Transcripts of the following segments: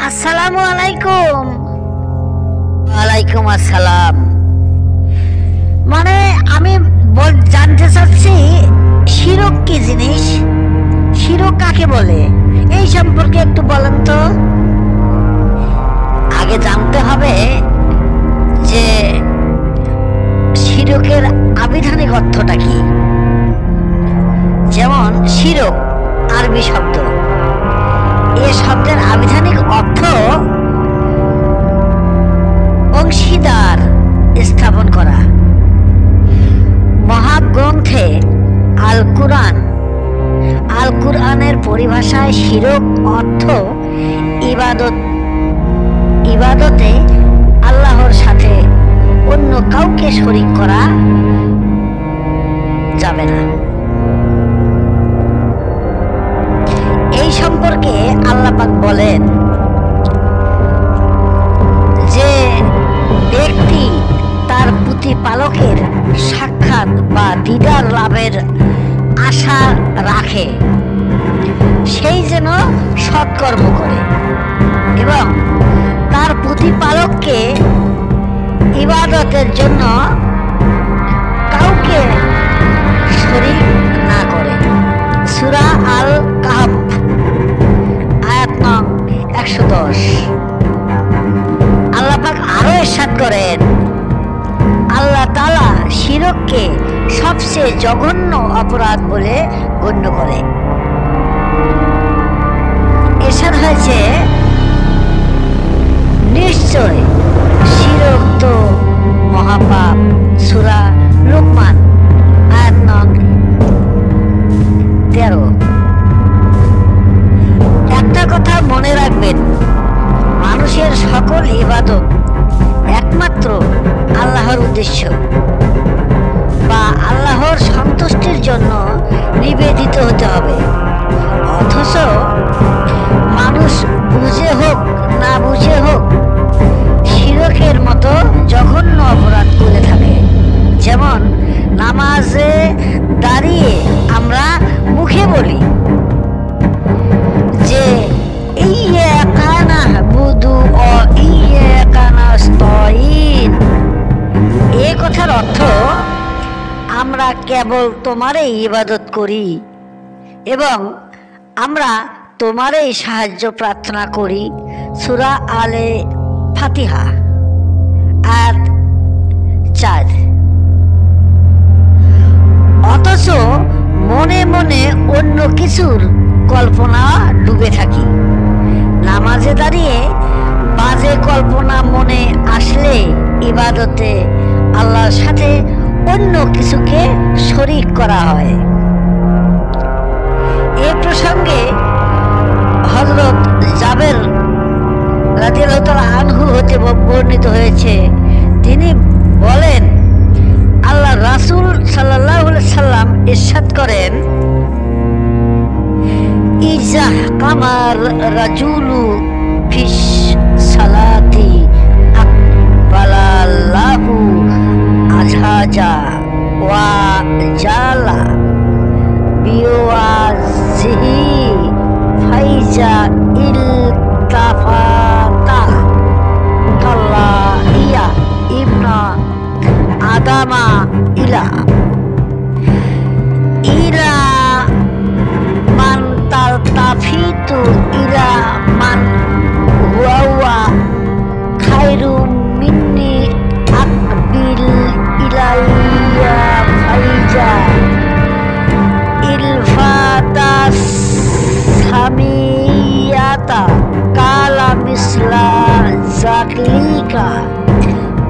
আসসালামু আলাইকুম। ওয়ালাইকুম আসসালাম। মানে আমি জানতে চাচ্ছি শিরক কি জিনিস, শিরক কাকে বলে, এই সম্পর্কে একটু বলেন তো। আগে জানতে হবে যে শিরকের আবিধানিক অর্থটা কি। যেমন শিরক আরবি শব্দ, এ শব্দের আবিধানিক অর্থ অংশীদার স্থাপন করা। মহাগ্রন্থে আল কুরআনের পরিভাষায় শিরক অর্থ ইবাদতে আল্লাহর সাথে অন্য কাউকে শরীক করা যাবে না। এই সম্পর্কে আল্লাহ পাক বলেন যে ব্যক্তি তার প্রতিপালকের সাক্ষাৎ বা দিদার লাভের আশা রাখে সেই যেন সৎকর্ম করে এবং তার প্রতিপালককে ইবাদতের জন্য কাউকে শরীক না করে। সূরা আল কাহফ আয়াত নং 110। আল্লাহ পাক আরো ইরশাদ করেন, আল্লাহ তাআলা শিরককে সবচেয়ে জঘন্য অপরাধ বলে গণ্য করে। ইরশাদ হয়েছে, নিশ্চয় শিরক তো মহাপাপ। সূরা লুকমান আয়াত নং 13। একটা কথা মনে রাখবেন, মানুষের সকল ইবাদত একমাত্র আল্লাহর উদ্দেশ্য বা আল্লাহর সন্তুষ্টির জন্য নিবেদিত হতে হবে। অথচ মানুষ বুঝে হোক না বুঝে হোক শিরকের মতো জঘন্য অপরাধ করে থাকে। যেমন নামাজে দাঁড়িয়ে আমরা মুখে বলি যে ইয়াকা না'বুদু ওয়া ইয়াকা নাস্তাঈন। এই কথার অর্থ আমরা কেবল তোমারই ইবাদত করি এবং আমরা তোমারই সাহায্য প্রার্থনা করি। সূরা আলে ফাতিহা আয়াত 4। অথচ মনে মনে অন্য কিছুর কল্পনা ডুবে থাকি। নামাজে দাঁড়িয়ে বাজে কল্পনা মনে আসলে ইবাদতে আল্লাহর সাথে অন্য কিছুকে শরীক করা হয়। এ প্রসঙ্গে হযরত জাবের রাদিয়াল্লাহু তাআলা আনহু হতে বর্ণিত হয়েছে, তিনি বলেন, আল্লাহ রাসূল সাল্লাল্লাহু আলাইহি সাল্লাম ইরশাদ করেন, ইজা কামার রাজুলু ফিস সালাতি আকবালাল্লাহু আজহাজা ওয়া জালা বিওয়াজিহি ফাইজা ইলতাফাতা কাল্লা ইয়া ইবনা আদামা ইলা মান তালতাফিতু ইলা মান হুয়া খায়রুম মিন্নি আকবিল ইলাইয়া ফাইজা ইলফাতাস সামিয়াতা কালা মিসলা জাকলিকা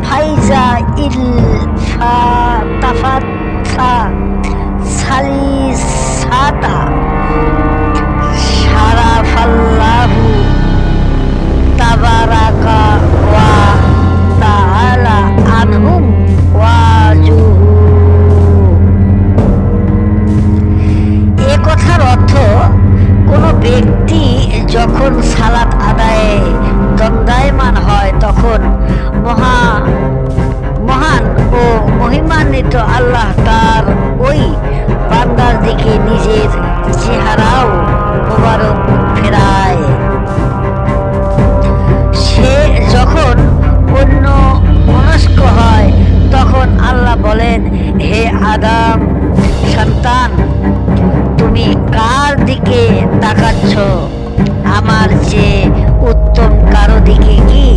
ফাইজা ইলফাতাফাতা সালিসাতা শারাফাল্লাহু তাবারাকা ওয়া তাআলা আনহুম ওয়াজুহু। এ কথার অর্থ, কোনো ব্যক্তি যখন সালাত আদায়ে দণ্ডায়মান হয় তখন মহান ও মহিমান্বিত আল্লাহ তার ওই বান্দার দিকে নিজের চেহারাও মোবারক ফেরায়। সন্তান, তুমি কার দিকে তাকাচ্ছ? আমার চেয়ে উত্তম কারো দিকে কি?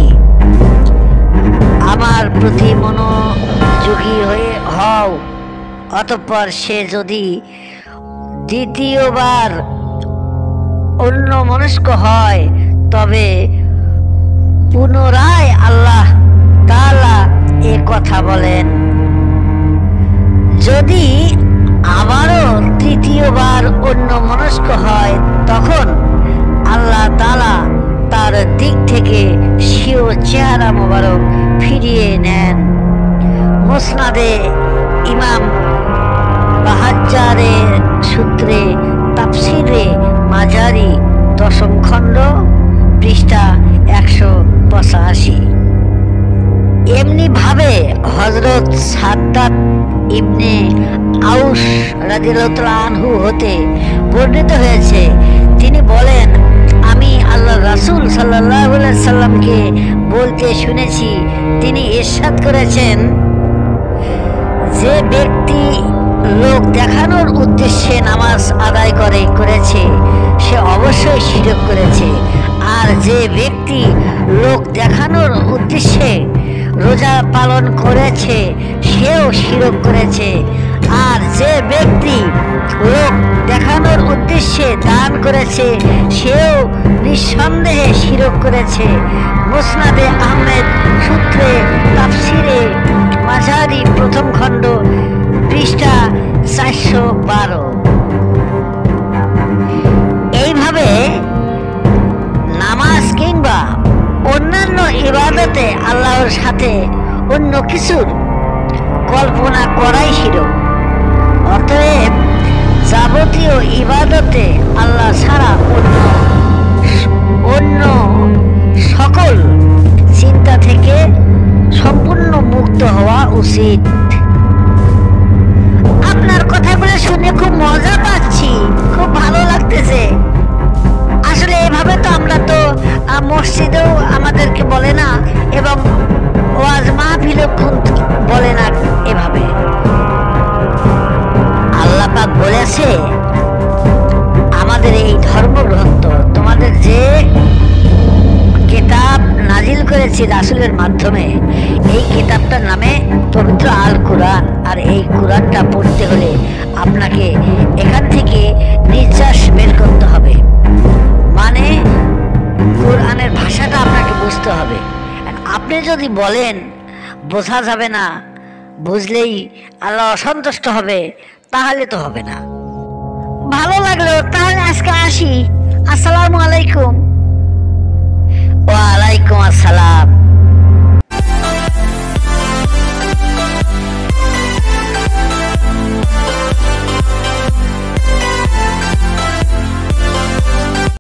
আমার প্রতি মনোযোগী হও। অতঃপর সে যদি দ্বিতীয়বার অন্যমনস্ক হয়, তবে পুনরায় আল্লাহ তাআলা এ কথা বলেন। যদি আবারও তৃতীয়বার অন্যমনস্ক হয়, তখন আল্লাহ তাআলা তার দিক থেকে স্বীয় চেহারা মোবারক ফিরিয়ে নেন। মুসনাদে ইমাম বাহাজ্জারের সূত্রে তাফসিরে মাজারি 10ম খণ্ড পৃষ্ঠা 185। এমনি ভাবে হযরত সাদ্দাত ইবনে আউস রাদিয়াল্লাহু আনহু হতে বর্ণিত হয়েছে, তিনি বলেন, আমি আল্লাহ রাসূল সাল্লাল্লাহু আলাইহি সাল্লামকে বলতে শুনেছি, তিনি ইরশাদ করেছেন, যে ব্যক্তি লোক দেখানোর উদ্দেশ্যে নামাজ আদায় করেছে সে অবশ্যই শিরক করেছে, আর যে ব্যক্তি লোক দেখানোর উদ্দেশ্যে রোজা পালন করেছে সেও শিরক করেছে, আর যে ব্যক্তি লোক দেখানোর উদ্দেশ্যে দান করেছে সেও নিঃসন্দেহে শিরক করেছে। মুসনাদে আহমেদ সূত্রে তাফসিরে মাজারি 1ম খণ্ড পৃষ্ঠা 412। এইভাবে নামাজ কিংবা অন্যান্য ইবাদতে আল্লাহর সাথে অন্য কিছুর কল্পনা করাই শিরক। অতএব যাবতীয় ইবাদতে আল্লাহ ছাড়া অন্য সকল চিন্তা থেকে সম্পূর্ণ মুক্ত হওয়া উচিত। আপনার কথাগুলো শুনে খুব মজা পাচ্ছি, খুব ভালো লাগতেছে। আসলে এভাবে তো আমরা তো মসজিদেও আমাদেরকে বলে না, এবং ওয়াজ মাহফিলেও বলে না এভাবে। আল্লাহ পাক বলেছে, আমাদের এই ধর্মগ্রন্থ, তোমাদের যে কিতাব নাজিল করেছি রাসূলের মাধ্যমে, এই কিতাবটার নামে পবিত্র আল কোরআন। আর এই কোরআনটা পড়তে হলে আপনাকে এখান থেকে নিঃশ্বাস বের করতে হবে, মানে কোরআনের ভাষাটা আপনাকে বুঝতে হবে। আপনি যদি বলেন বোঝা যাবে না, বুঝলেই আল্লাহ অসন্তুষ্ট হবে, তাহলে তো হবে না। ভালো লাগলো, তাহলে আজকে আসি। আসসালামু আলাইকুম। ওয়ালাইকুম আসসালাম।